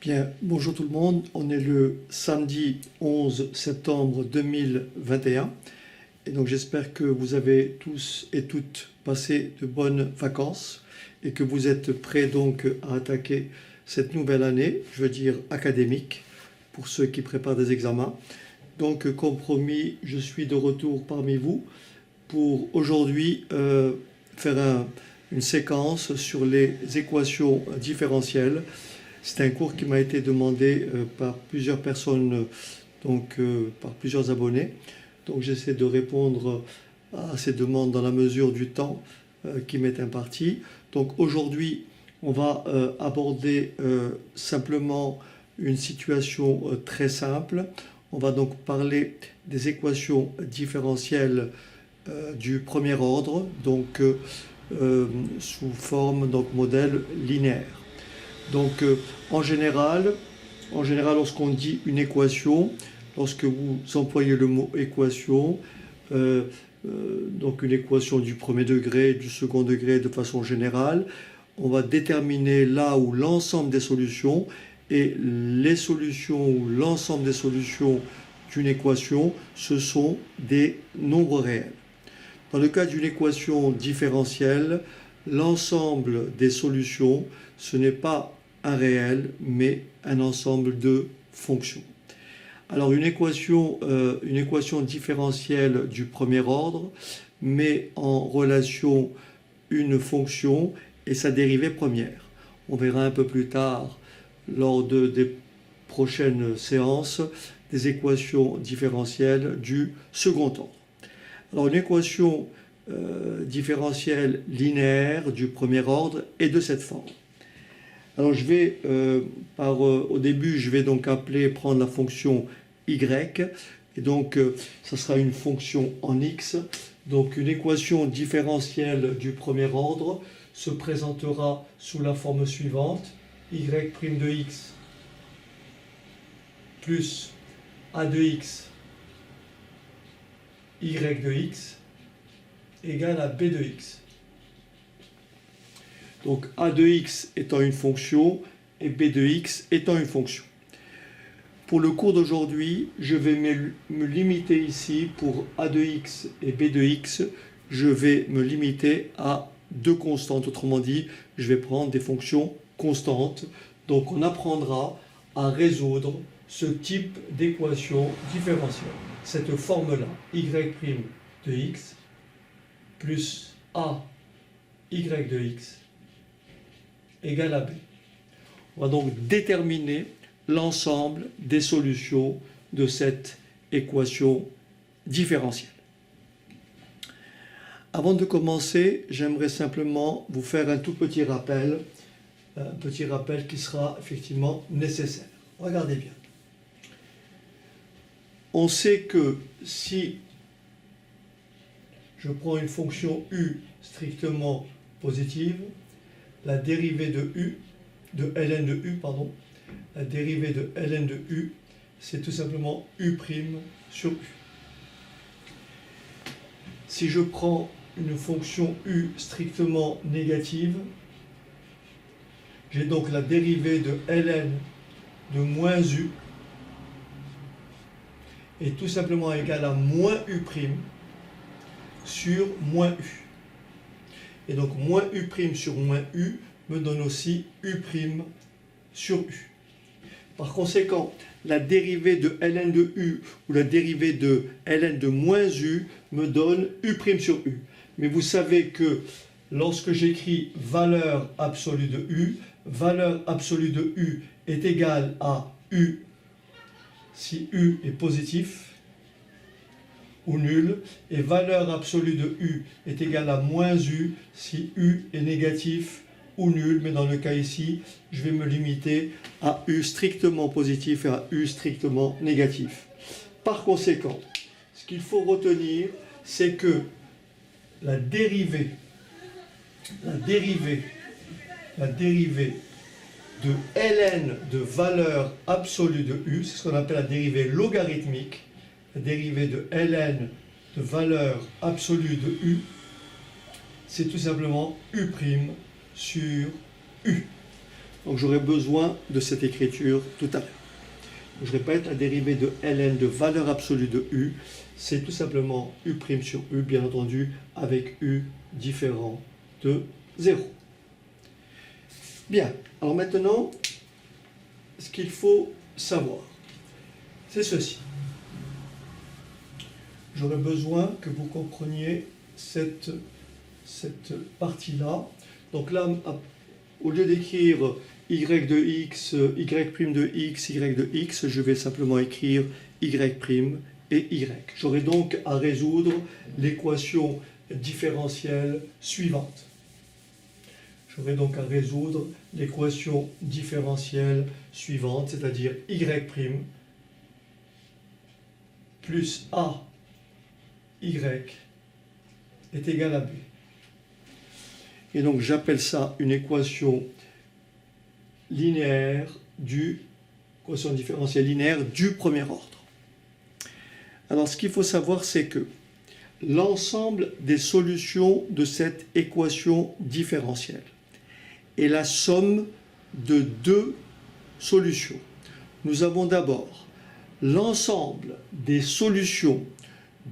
Bien, bonjour tout le monde. On est le samedi 11 septembre 2021 et donc j'espère que vous avez tous et toutes passé de bonnes vacances et que vous êtes prêts donc à attaquer cette nouvelle année, je veux dire académique, pour ceux qui préparent des examens. Donc comme promis, je suis de retour parmi vous pour aujourd'hui faire une séquence sur les équations différentielles. C'est un cours qui m'a été demandé par plusieurs personnes, par plusieurs abonnés. Donc j'essaie de répondre à ces demandes dans la mesure du temps qui m'est imparti. Donc aujourd'hui, on va aborder simplement une situation très simple. On va donc parler des équations différentielles du premier ordre, sous forme modèle linéaire. Donc en général, lorsqu'on dit une équation, lorsque vous employez le mot équation, donc une équation du premier degré, du second degré de façon générale, on va déterminer là où l'ensemble des solutions et les solutions ou l'ensemble des solutions d'une équation, ce sont des nombres réels. Dans le cas d'une équation différentielle, l'ensemble des solutions, ce n'est pas un réel, mais un ensemble de fonctions. Alors une équation différentielle du premier ordre met en relation une fonction et sa dérivée première. On verra un peu plus tard, lors des prochaines séances, des équations différentielles du second ordre. Alors une équation différentielle linéaire du premier ordre est de cette forme. Alors je vais, au début, je vais donc prendre la fonction y, et donc ça sera une fonction en x. Donc une équation différentielle du premier ordre se présentera sous la forme suivante: y' de x plus a de x y de x égale à b de x. Donc a de x étant une fonction et b de x étant une fonction. Pour le cours d'aujourd'hui, je vais me limiter ici, pour a de x et b de x, je vais me limiter à deux constantes. Autrement dit, je vais prendre des fonctions constantes. Donc on apprendra à résoudre ce type d'équation différentielle. Cette forme-là, y' de x plus a y de x égale à b. On va donc déterminer l'ensemble des solutions de cette équation différentielle. Avant de commencer, j'aimerais simplement vous faire un tout petit rappel qui sera effectivement nécessaire. Regardez bien. On sait que si je prends une fonction u strictement positive, la dérivée de ln de u, la dérivée de ln de u, c'est tout simplement u' sur u. Si je prends une fonction u strictement négative, j'ai donc la dérivée de ln de moins u est tout simplement égale à moins u' sur moins u. Et donc moins u' sur moins u me donne aussi u' sur u. Par conséquent, la dérivée de ln de u ou la dérivée de ln de moins u me donne u' sur u. Mais vous savez que lorsque j'écris valeur absolue de u est égale à u si u est positif ou nul, et valeur absolue de u est égale à moins u si u est négatif ou nul, mais dans le cas ici, je vais me limiter à u strictement positif et à u strictement négatif. Par conséquent, ce qu'il faut retenir, c'est que la dérivée de ln de valeur absolue de u, c'est ce qu'on appelle la dérivée logarithmique, la dérivée de ln de valeur absolue de u, c'est tout simplement u' sur u. Donc j'aurai besoin de cette écriture tout à l'heure. Je répète, la dérivée de ln de valeur absolue de u, c'est tout simplement u' sur u, bien entendu, avec u différent de 0. Bien, alors maintenant, ce qu'il faut savoir, c'est ceci. J'aurais besoin que vous compreniez cette partie-là. Donc là, au lieu d'écrire y de x, y' de x, y de x, je vais simplement écrire y' et y. J'aurai donc à résoudre l'équation différentielle suivante. J'aurai donc à résoudre l'équation différentielle suivante, c'est-à-dire y' plus a y est égal à b. Et donc j'appelle ça une équation linéaire équation différentielle linéaire du premier ordre. Alors ce qu'il faut savoir, c'est que l'ensemble des solutions de cette équation différentielle est la somme de deux solutions. Nous avons d'abord l'ensemble des solutions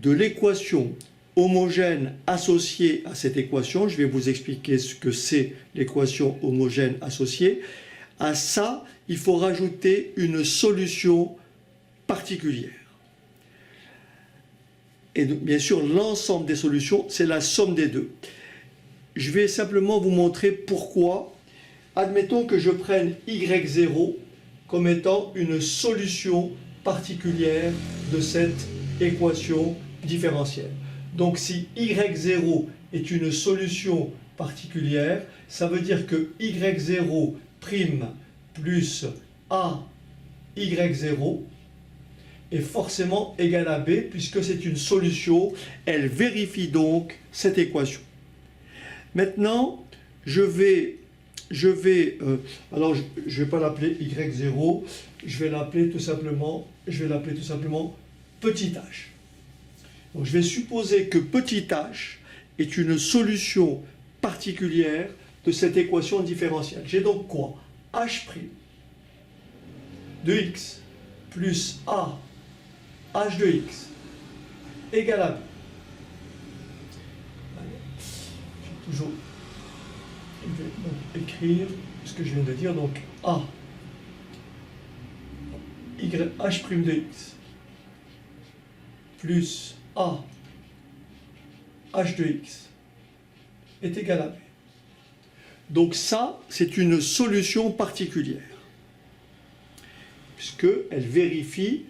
de l'équation homogène associée à cette équation. Je vais vous expliquer ce que c'est l'équation homogène associée. À ça, il faut rajouter une solution particulière. Et bien sûr, l'ensemble des solutions, c'est la somme des deux. Je vais simplement vous montrer pourquoi. Admettons que je prenne y0 comme étant une solution particulière de cette équation différentielle. Donc si y0 est une solution particulière, ça veut dire que y0' plus a y0 est forcément égal à b, puisque c'est une solution. Elle vérifie donc cette équation. Maintenant, je vais pas l'appeler y0, je vais l'appeler tout simplement petit h. Donc je vais supposer que petit h est une solution particulière de cette équation différentielle. J'ai donc quoi? H' de x plus a h de x égale à b. Je vais donc écrire ce que je viens de dire, donc a h' de x plus a h de x est égal à b. Donc ça, c'est une solution particulière, puisqu'elle vérifie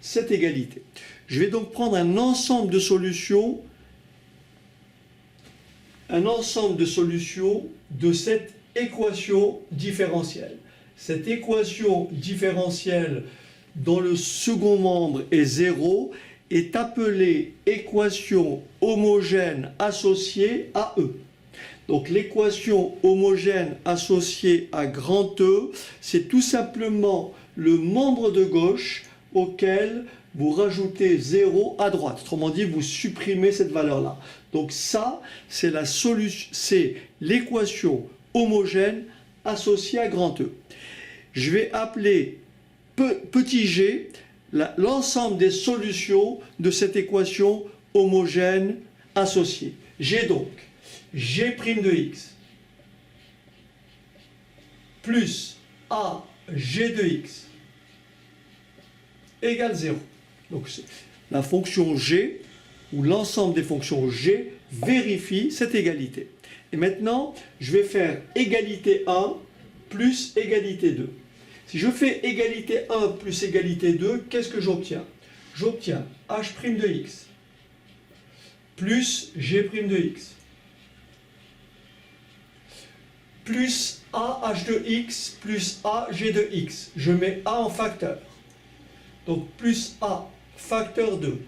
cette égalité. Je vais donc prendre un ensemble de solutions de cette équation différentielle. Cette équation différentielle dont le second membre est 0 est appelée équation homogène associée à E. Donc l'équation homogène associée à grand E, c'est tout simplement le membre de gauche auquel vous rajoutez 0 à droite. Autrement dit, vous supprimez cette valeur-là. Donc ça, c'est l'équation homogène associée à grand E. Je vais appeler petit g l'ensemble des solutions de cette équation homogène associée. J'ai donc g' de x plus a g de x égale 0. Donc la fonction g, ou l'ensemble des fonctions g, vérifie cette égalité. Et maintenant, je vais faire égalité 1 plus égalité 2. Si je fais égalité 1 plus égalité 2, qu'est-ce que j'obtiens? J'obtiens h' de x plus g' de x plus a h de x plus a g de x. Je mets a en facteur. Donc plus a facteur de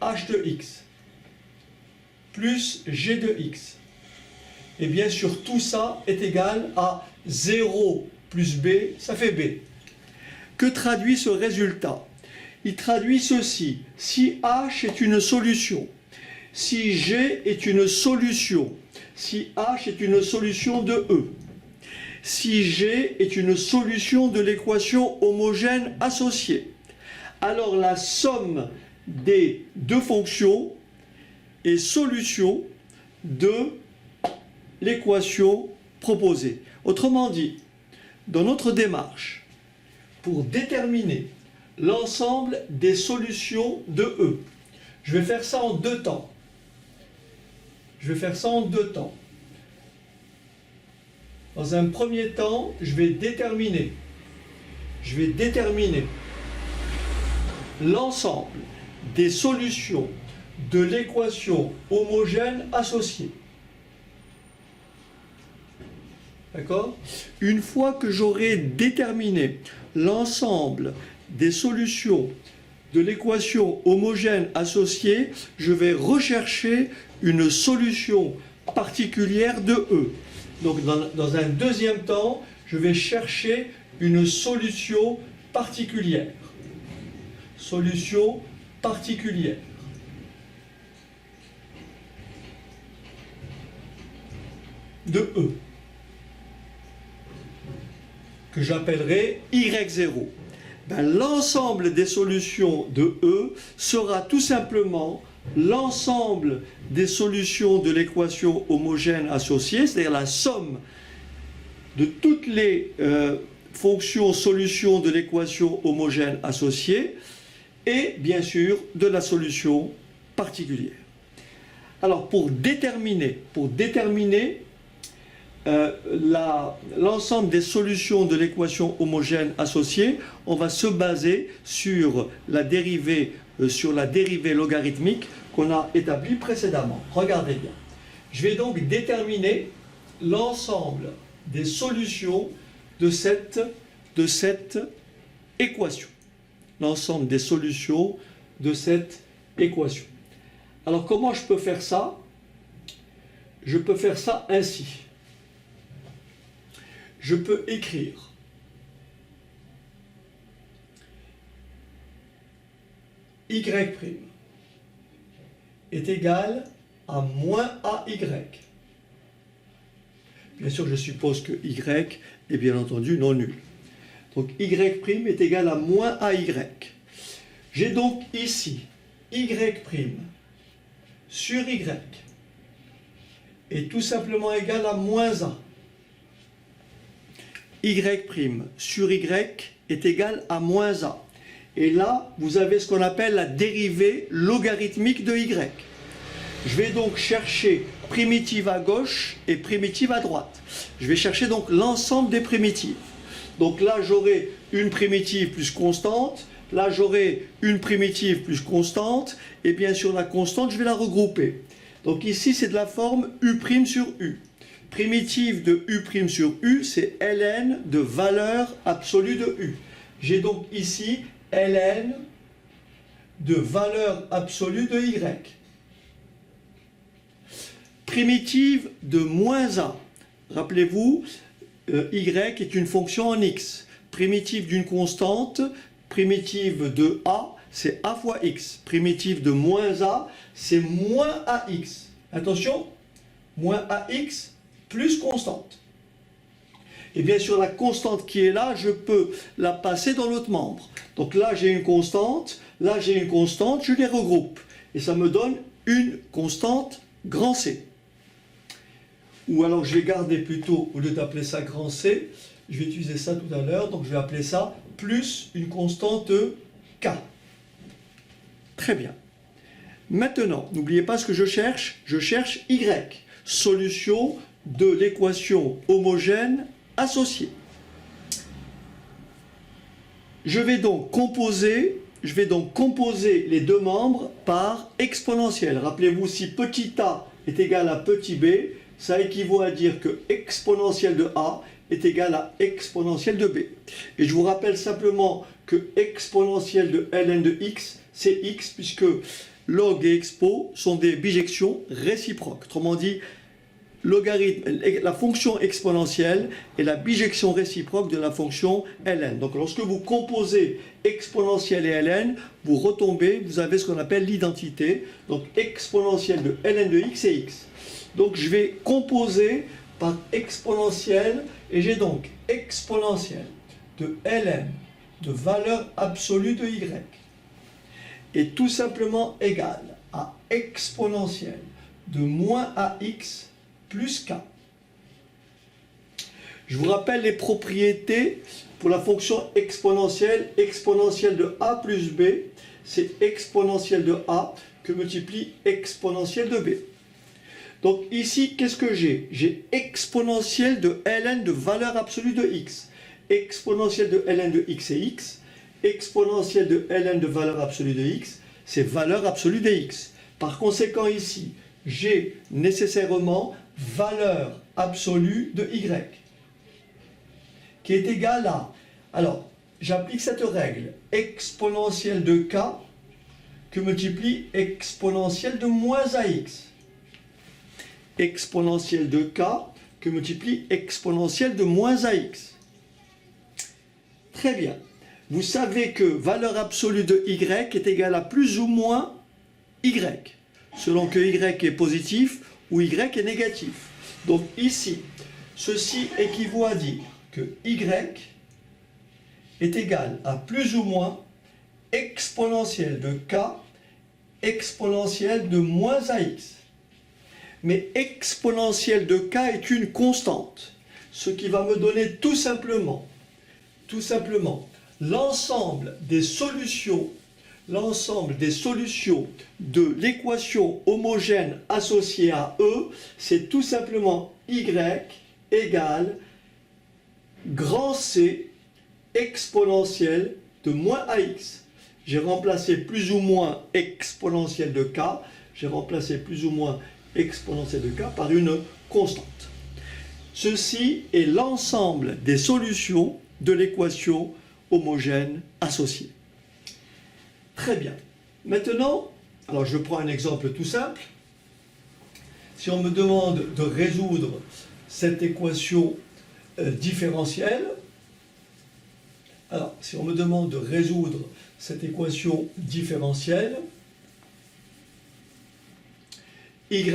h de x plus g de x. Et bien sûr, tout ça est égal à 0 plus b, ça fait b. Que traduit ce résultat? Il traduit ceci. Si h est une solution, si g est une solution, si h est une solution de E, si G est une solution de l'équation homogène associée, alors la somme des deux fonctions est solution de l'équation proposée. Autrement dit, dans notre démarche, pour déterminer l'ensemble des solutions de E, je vais faire ça en deux temps. Dans un premier temps, je vais déterminer l'ensemble des solutions de l'équation homogène associée. D'accord? Une fois que j'aurai déterminé l'ensemble des solutions de l'équation homogène associée, je vais rechercher une solution particulière de E. Donc dans un deuxième temps, je vais chercher une solution particulière. Solution particulière. De E. Que j'appellerai Y0. L'ensemble des solutions de E sera tout simplement l'ensemble des solutions de l'équation homogène associée, c'est-à-dire la somme de toutes les fonctions solutions de l'équation homogène associée et bien sûr de la solution particulière. Alors pour déterminer l'ensemble des solutions de l'équation homogène associée, on va se baser sur la dérivée logarithmique qu'on a établie précédemment. Regardez bien. Je vais donc déterminer l'ensemble des solutions de cette équation. L'ensemble des solutions de cette équation. Alors comment je peux faire ça? Je peux faire ça ainsi. Je peux écrire Y' est égal à moins AY. Bien sûr, je suppose que Y est bien entendu non nul. Donc Y' est égal à moins AY. J'ai donc ici Y' sur Y est tout simplement égal à moins A. Y' sur Y est égal à moins A. Et là, vous avez ce qu'on appelle la dérivée logarithmique de Y. Je vais donc chercher primitive à gauche et primitive à droite. Je vais chercher donc l'ensemble des primitives. Donc là, j'aurai une primitive plus constante. Là, j'aurai une primitive plus constante. Et bien sûr, la constante, je vais la regrouper. Donc ici, c'est de la forme U' sur U. Primitive de U' sur U, c'est ln de valeur absolue de U. J'ai donc ici ln de valeur absolue de Y. Primitive de moins A. Rappelez-vous, Y est une fonction en X. Primitive d'une constante, primitive de A, c'est A fois X. Primitive de moins A, c'est moins AX. Attention, moins AX plus constante. Et bien sûr, la constante qui est là, je peux la passer dans l'autre membre. Donc là, j'ai une constante, là, j'ai une constante, je les regroupe. Et ça me donne une constante grand C. Ou alors, je vais garder plutôt, au lieu d'appeler ça grand C, je vais utiliser ça tout à l'heure, donc je vais appeler ça plus une constante K. Très bien. Maintenant, n'oubliez pas ce que je cherche Y, solution de l'équation homogène associée. Je vais donc composer les deux membres par exponentielle. Rappelez-vous, si petit a est égal à petit b, ça équivaut à dire que exponentielle de a est égal à exponentielle de b. Et je vous rappelle simplement que exponentielle de ln de x, c'est x, puisque log et expo sont des bijections réciproques. Autrement dit, la fonction exponentielle est la bijection réciproque de la fonction ln. Donc lorsque vous composez exponentielle et ln, vous avez ce qu'on appelle l'identité. Donc exponentielle de ln de x est x. Donc je vais composer par exponentielle, et j'ai donc exponentielle de ln de valeur absolue de y est tout simplement égal à exponentielle de moins ax plus k. Je vous rappelle les propriétés pour la fonction exponentielle. Exponentielle de a plus b, c'est exponentielle de a que multiplie exponentielle de b. Donc ici, qu'est-ce que j'ai? J'ai exponentielle de ln de valeur absolue de x. Exponentielle de ln de x est x. Exponentielle de ln de valeur absolue de x, c'est valeur absolue de x. Par conséquent ici, j'ai nécessairement valeur absolue de y, qui est égale à... Alors, j'applique cette règle. Exponentielle de k que multiplie exponentielle de moins ax. Exponentielle de k que multiplie exponentielle de moins ax. Très bien. Vous savez que valeur absolue de y est égale à plus ou moins y, selon que y est positif ou y est négatif. Donc ici, ceci équivaut à dire que y est égal à plus ou moins exponentielle de k exponentielle de moins ax. Mais exponentielle de k est une constante, ce qui va me donner tout simplement l'ensemble des solutions de l'équation homogène associée à E, c'est tout simplement y égale grand C exponentielle de moins ax. J'ai remplacé plus ou moins exponentielle de k, j'ai remplacé plus ou moins exponentielle de k par une constante. Ceci est l'ensemble des solutions de l'équation homogène associée. Très bien. Maintenant, alors je prends un exemple tout simple. Si on me demande de résoudre cette équation différentielle, alors si on me demande de résoudre cette équation différentielle, y'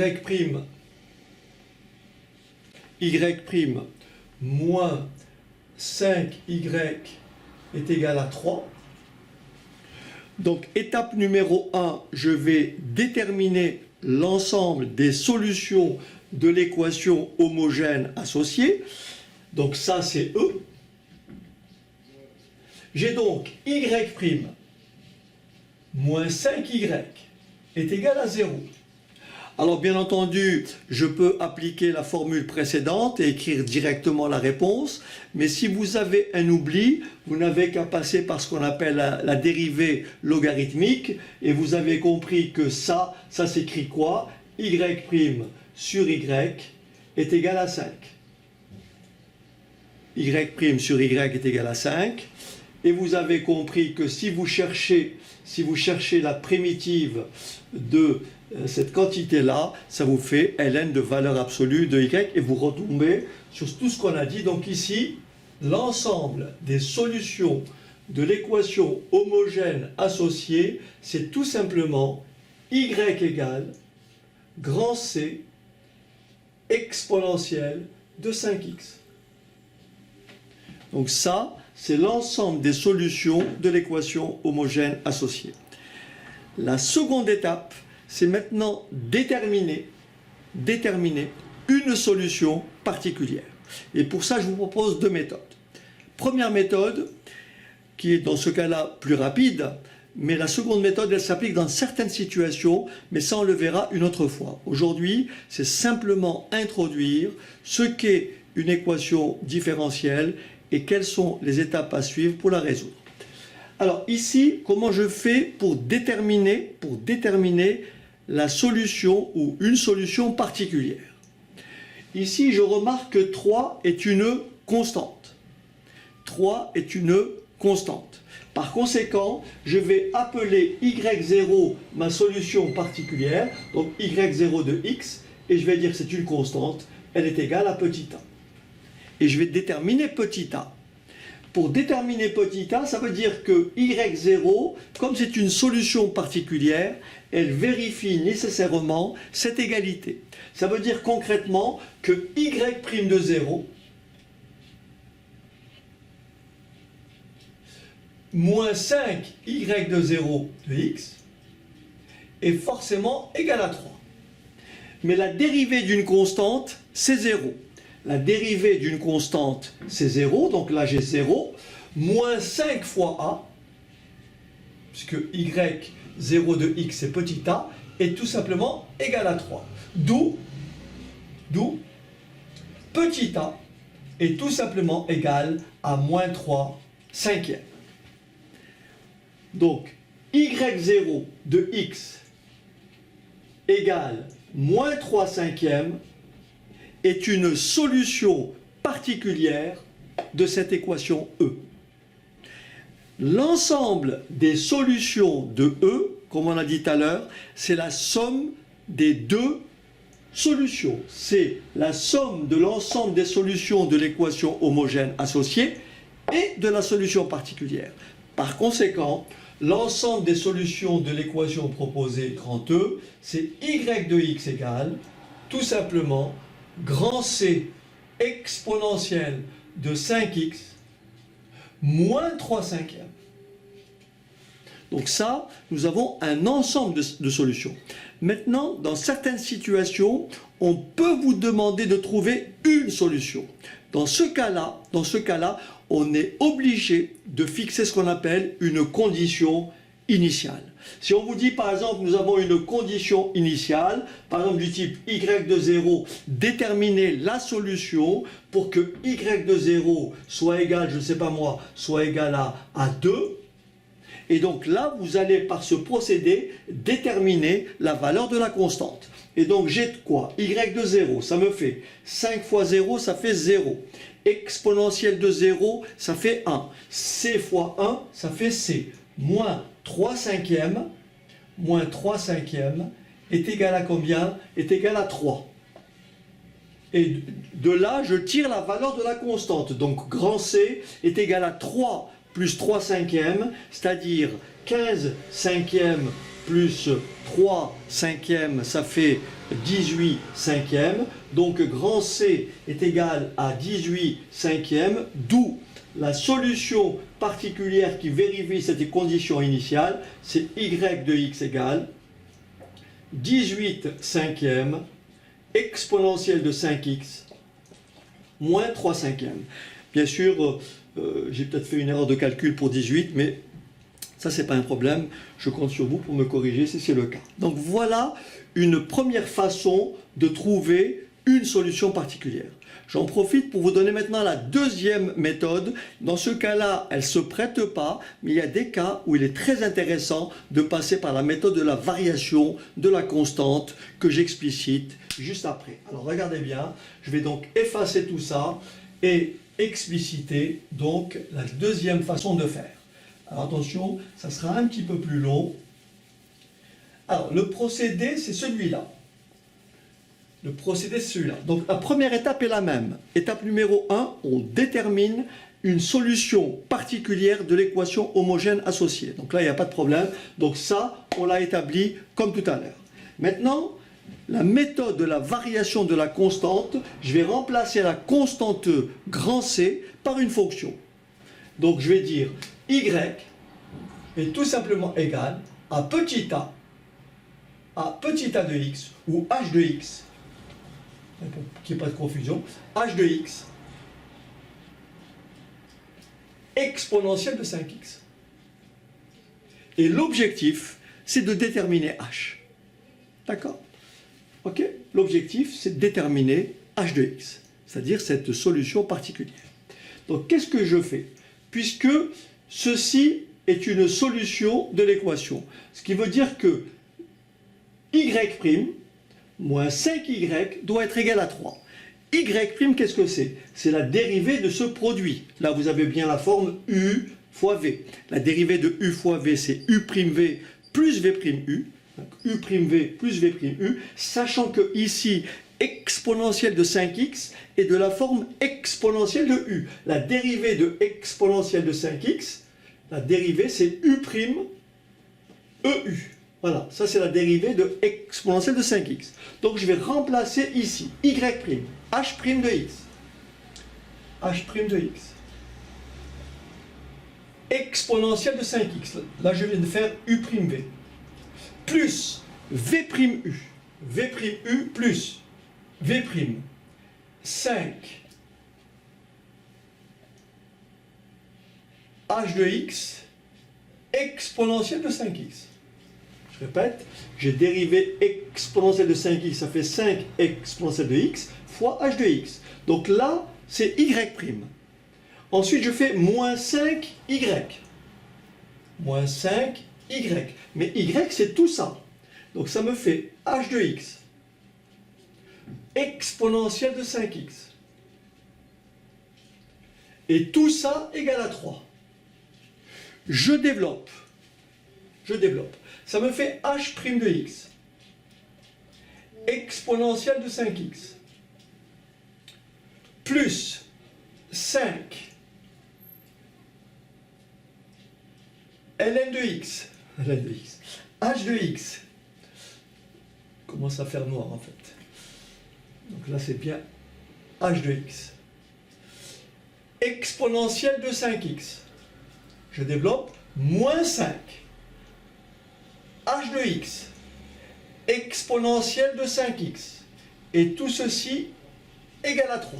moins 5y est égal à 3. Donc étape numéro 1, je vais déterminer l'ensemble des solutions de l'équation homogène associée. Donc ça c'est E. J'ai donc y' moins 5y est égal à 0. Alors bien entendu, je peux appliquer la formule précédente et écrire directement la réponse, mais si vous avez un oubli, vous n'avez qu'à passer par ce qu'on appelle la dérivée logarithmique, et vous avez compris que ça s'écrit quoi? Y' sur y est égal à 5. Y' sur y est égal à 5, et vous avez compris que si vous cherchez la primitive de cette quantité-là, ça vous fait ln de valeur absolue de y, et vous retombez sur tout ce qu'on a dit. Donc ici, l'ensemble des solutions de l'équation homogène associée, c'est tout simplement y égale grand C exponentielle de 5x. Donc ça, c'est l'ensemble des solutions de l'équation homogène associée. La seconde étape, c'est maintenant déterminer une solution particulière. Et pour ça, je vous propose deux méthodes. Première méthode, qui est dans ce cas-là plus rapide, mais la seconde méthode, elle s'applique dans certaines situations, mais ça on le verra une autre fois. Aujourd'hui, c'est simplement introduire ce qu'est une équation différentielle et quelles sont les étapes à suivre pour la résoudre. Alors ici, comment je fais pour déterminer la solution ou une solution particulière? Ici, je remarque que 3 est une constante. 3 est une constante. Par conséquent, je vais appeler y0 ma solution particulière, donc y0 de x, et je vais dire que c'est une constante, elle est égale à petit a. Et je vais déterminer petit a. Pour déterminer petit a, ça veut dire que y0, comme c'est une solution particulière, elle vérifie nécessairement cette égalité. Ça veut dire concrètement que y' de 0 moins 5 y de 0 de x est forcément égal à 3. Mais la dérivée d'une constante, c'est 0. La dérivée d'une constante, c'est 0, donc là j'ai 0, moins 5 fois a, puisque y0 de x c'est petit a, est tout simplement égal à 3. D'où petit a est tout simplement égal à moins 3 cinquièmes. Donc, y0 de x égale moins 3 cinquièmes est une solution particulière de cette équation E. L'ensemble des solutions de E, comme on a dit tout à l'heure, c'est la somme des deux solutions. C'est la somme de l'ensemble des solutions de l'équation homogène associée et de la solution particulière. Par conséquent, l'ensemble des solutions de l'équation proposée grand E, c'est y de x égale tout simplement grand C exponentielle de 5x moins 3 cinquièmes. Donc ça, nous avons un ensemble de solutions. Maintenant, dans certaines situations, on peut vous demander de trouver une solution. Dans ce cas-là, on est obligé de fixer ce qu'on appelle une condition initiale. Si on vous dit par exemple, nous avons une condition initiale, par exemple du type y de 0, déterminer la solution pour que y de 0 soit égal, je ne sais pas moi, soit égal à 2. Et donc là, vous allez par ce procédé déterminer la valeur de la constante. Et donc j'ai quoi? Y de 0, ça me fait 5 fois 0, ça fait 0. Exponentielle de 0, ça fait 1. C fois 1, ça fait C. Moins 3 cinquièmes est égal à combien? Est égal à 3. Et de là, je tire la valeur de la constante. Donc grand C est égal à 3 plus 3 cinquièmes, c'est-à-dire 15 cinquièmes plus 3 cinquièmes, ça fait 18 cinquièmes. Donc grand C est égal à 18 cinquièmes, d'où la solution particulière qui vérifie cette condition initiale, c'est y de x égale 18 cinquièmes exponentielle de 5x moins 3 cinquièmes. Bien sûr, j'ai peut-être fait une erreur de calcul pour 18, mais ça, c'est pas un problème. Je compte sur vous pour me corriger si c'est le cas. Donc voilà une première façon de trouver une solution particulière. J'en profite pour vous donner maintenant la deuxième méthode. Dans ce cas-là, elle ne se prête pas, mais il y a des cas où il est très intéressant de passer par la méthode de la variation de la constante que j'explicite juste après. Alors regardez bien, je vais donc effacer tout ça et expliciter donc la deuxième façon de faire. Alors attention, ça sera un petit peu plus long. Alors le procédé, c'est celui-là. Le procédé, c'est celui-là. Donc la première étape est la même. Étape numéro 1, on détermine une solution particulière de l'équation homogène associée. Donc là, il n'y a pas de problème. Donc ça, on l'a établi comme tout à l'heure. Maintenant, la méthode de la variation de la constante, je vais remplacer la constante grand C par une fonction. Donc je vais dire y est tout simplement égal à petit a de x, ou h de x, pour qu'il n'y ait pas de confusion, h de x exponentielle de 5x. Et l'objectif, c'est de déterminer h. D'accord? Ok? L'objectif, c'est de déterminer h de x, c'est-à-dire cette solution particulière. Donc, qu'est-ce que je fais? Puisque ceci est une solution de l'équation, ce qui veut dire que y' moins 5y doit être égal à 3. Y', qu'est-ce que c'est? C'est la dérivée de ce produit. Là, vous avez bien la forme u fois v. La dérivée de u fois v, c'est u'v plus v'u. Donc, u'v plus v'u, sachant que ici, exponentielle de 5x est de la forme exponentielle de u. La dérivée de exponentielle de 5x, la dérivée c'est u', EU. Voilà, ça c'est la dérivée de exponentielle de 5x. Donc je vais remplacer ici y', h' de x. H' de x. Exponentielle de 5x. Là je viens de faire u'v. Plus v'u. V'u plus v'. 5 h de x exponentielle de 5x. Je répète, j'ai dérivé exponentielle de 5x, ça fait 5 exponentielle de x fois h de x. Donc là, c'est y'. Ensuite, je fais moins 5y. Moins 5y. Mais y, c'est tout ça. Donc ça me fait h de x exponentielle de 5x. Et tout ça égale à 3. Je développe. Ça me fait h' de x exponentielle de 5x plus 5 ln de x. H de x commence à faire noir en fait. Donc là c'est bien h de x exponentielle de 5x. Je développe moins 5 h de x exponentielle de 5x. Et tout ceci égale à 3.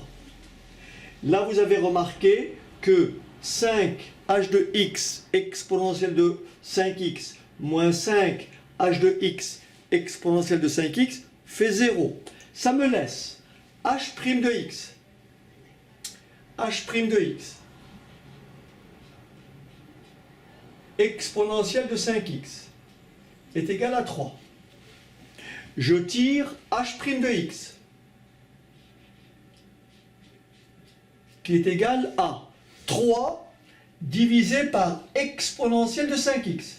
Là, vous avez remarqué que 5 h de x exponentielle de 5x moins 5 h de x exponentielle de 5x fait 0. Ça me laisse h' de x. H' de x exponentielle de 5x est égal à 3. Je tire h' de x qui est égal à 3 divisé par exponentielle de 5x.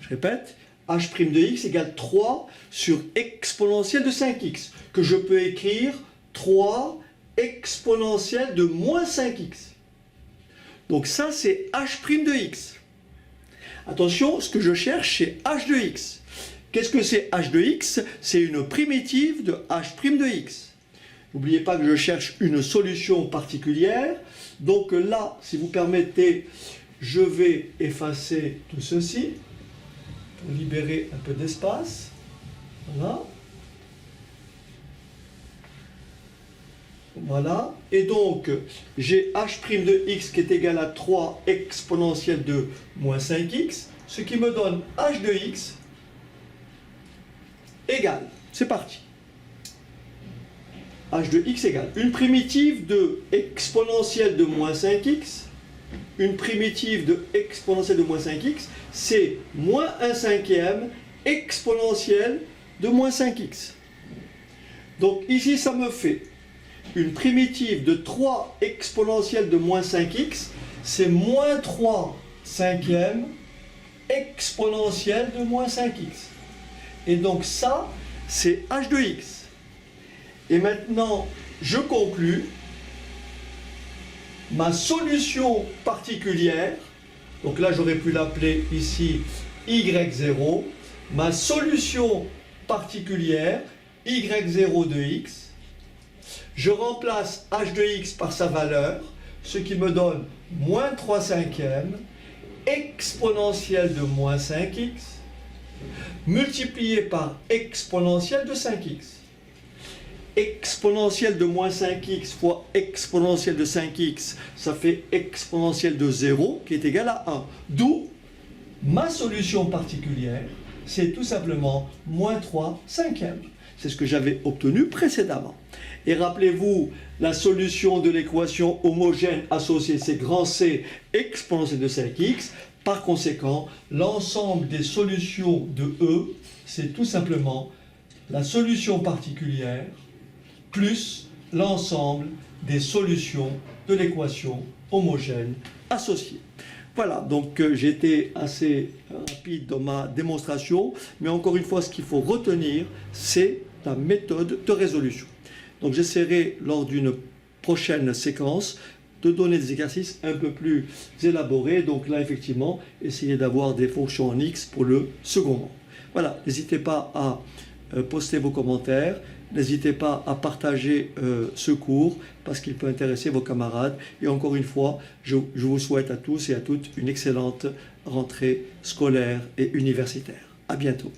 Je répète, h' de x égale 3 sur exponentielle de 5x, que je peux écrire 3 exponentielle de moins 5x. Donc ça, c'est h' de x. Attention, ce que je cherche, c'est h de x. Qu'est-ce que c'est h de x? C'est une primitive de h' de x. N'oubliez pas que je cherche une solution particulière. Donc là, si vous permettez, je vais effacer tout ceci pour libérer un peu d'espace. Voilà. Voilà. Et donc, j'ai h' de x qui est égal à 3 exponentielle de moins 5x, ce qui me donne h de x égale, c'est parti, h de x égale une primitive de exponentielle de moins 5x, une primitive de exponentielle de moins 5x, c'est moins 1/5 exponentielle de moins 5x. Donc ici, ça me fait une primitive de 3 exponentielle de moins 5x, c'est moins 3/5 exponentielle de moins 5x. Et donc ça, c'est h de x. Et maintenant, je conclus ma solution particulière. Donc là, j'aurais pu l'appeler ici y0. Ma solution particulière, y0 de x. Je remplace h de x par sa valeur, ce qui me donne moins 3/5 exponentielle de moins 5x multiplié par exponentielle de 5x. Exponentielle de moins 5x fois exponentielle de 5x, ça fait exponentielle de 0 qui est égale à 1. D'où ma solution particulière, c'est tout simplement moins 3/5. C'est ce que j'avais obtenu précédemment. Et rappelez-vous, la solution de l'équation homogène associée, c'est grand C exponentielle de 5x. Par conséquent, l'ensemble des solutions de E, c'est tout simplement la solution particulière plus l'ensemble des solutions de l'équation homogène associée. Voilà, donc j'ai été assez rapide dans ma démonstration, mais encore une fois, ce qu'il faut retenir, c'est ta méthode de résolution. Donc j'essaierai lors d'une prochaine séquence de donner des exercices un peu plus élaborés. Donc là, effectivement, essayez d'avoir des fonctions en X pour le second nombre. Voilà, n'hésitez pas à poster vos commentaires. N'hésitez pas à partager ce cours parce qu'il peut intéresser vos camarades. Et encore une fois, je vous souhaite à tous et à toutes une excellente rentrée scolaire et universitaire. À bientôt.